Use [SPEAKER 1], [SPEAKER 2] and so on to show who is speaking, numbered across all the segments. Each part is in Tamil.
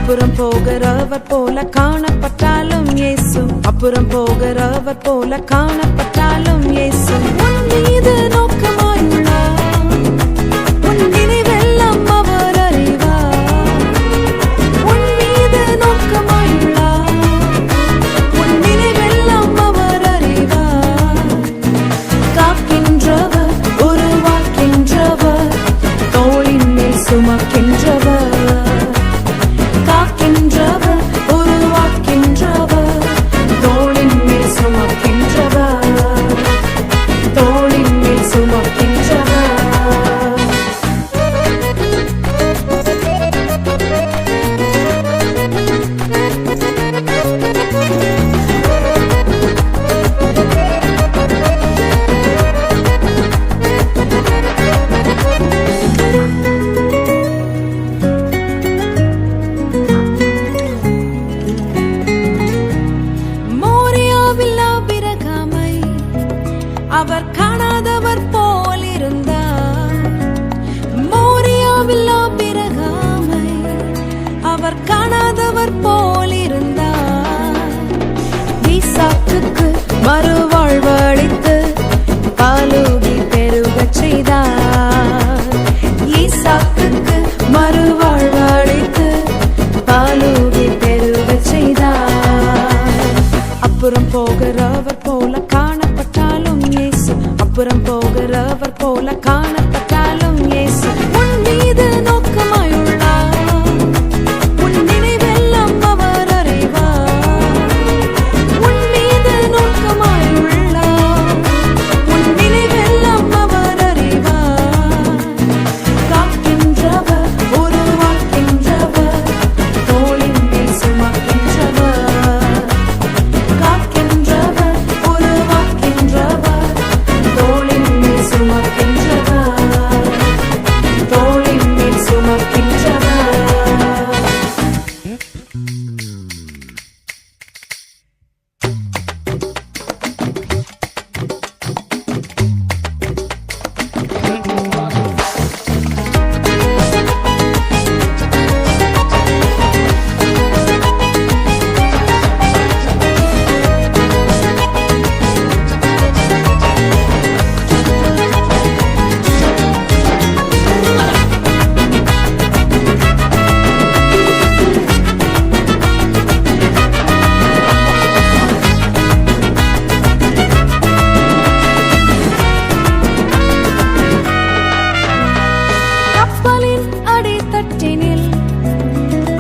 [SPEAKER 1] அப்புறம் போகிறவர் போல காணப்பட்டாலும் இயேசு, அப்புறம் போகிறவர் போல காணப்பட்டாலும் இயேசு உன் மீது நோக்கமாயுள்ளார். உன் நினைவெல்லாம் அவர் அறிவார். உன் மீது நோக்கமாயுள்ளார். உன் நினைவெல்லாம் அவர் அறிவார். காக்கின்றவர், உருவாக்கின்றவர், தோளின் மேல் சுமக்கின்றவர். காக்கின்றவர், உருவாக்கின்றவர், தோளின் மேல் சுமக்கின்றவர். தோளின் மேல் சுமக்கின்றவர். அவர் காணாதவர் போல் இருந்தார். மோரியாவில் ஆபிரகாமை அவர் காணாதவர் போல் இருந்தார். ஈசாக்குக்கு மறுவாழ்வு அளித்து பாலூதி பெருகச் செய்தார். ஈசாக்குக்கு மறுவாழ்வு அளித்து பாலூதி பெருகச் செய்தார். அப்புறம் போகிறவர் போல காணப்பட்டாலும் இயேசு, அப்புறம் போகிறவர் போல காணப்பட்டாலும் இயேசு உன் மீது நோக்கமாயுள்ளார். உன் நினைவெல்லாம் அவர் அறிவார். உன் மீது நோக்கமாயுள்ளார். உன் நினைவெல்லாம் அவர் அறிவார். காக்கின்றவர், உருவாக்கின்றவர், தோளின் மேல் சுமக்கின்றவர். காக்கின்றவர், உருவாக்கின்றவர், தோளின் மேல் சுமக்கின்றவர். தோளின் மேல் சுமக்கின்றவர்.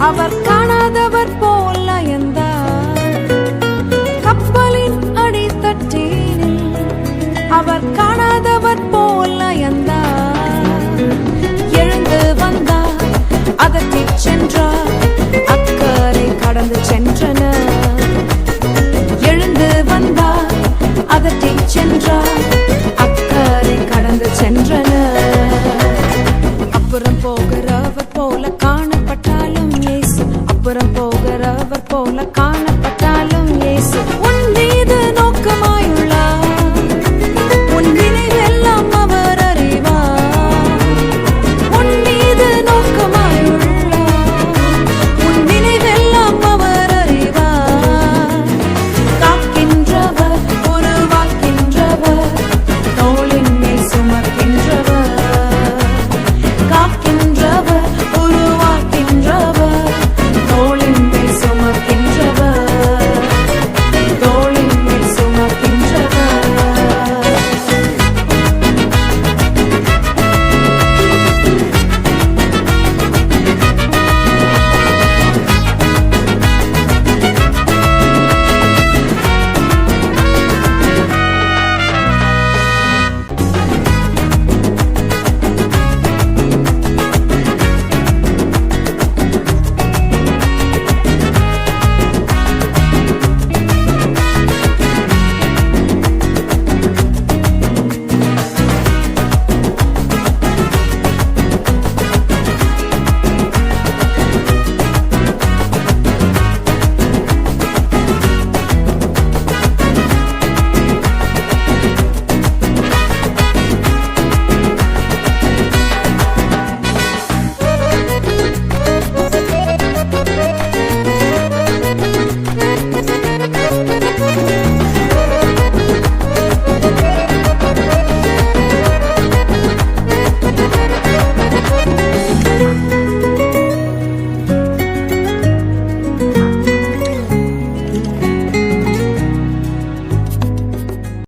[SPEAKER 1] அவர் காணாதவர் போல் அயர்ந்தார். கப்பலின் அடித்தட்டினில் அவர் காணாதவர் போல் அயர்ந்தார். எழுந்து வந்தார், அதட்டிச் சென்றார், அக்கறை கடந்து சென்றனர். எழுந்து வந்தார், அதட்டிச் சென்றார், அக்கறை கடந்து சென்றனர். அப்புறம் போகிறவர் போல காணப்பட்டாலும் இயேசு, அப்புறம் போகிறவர் போல காண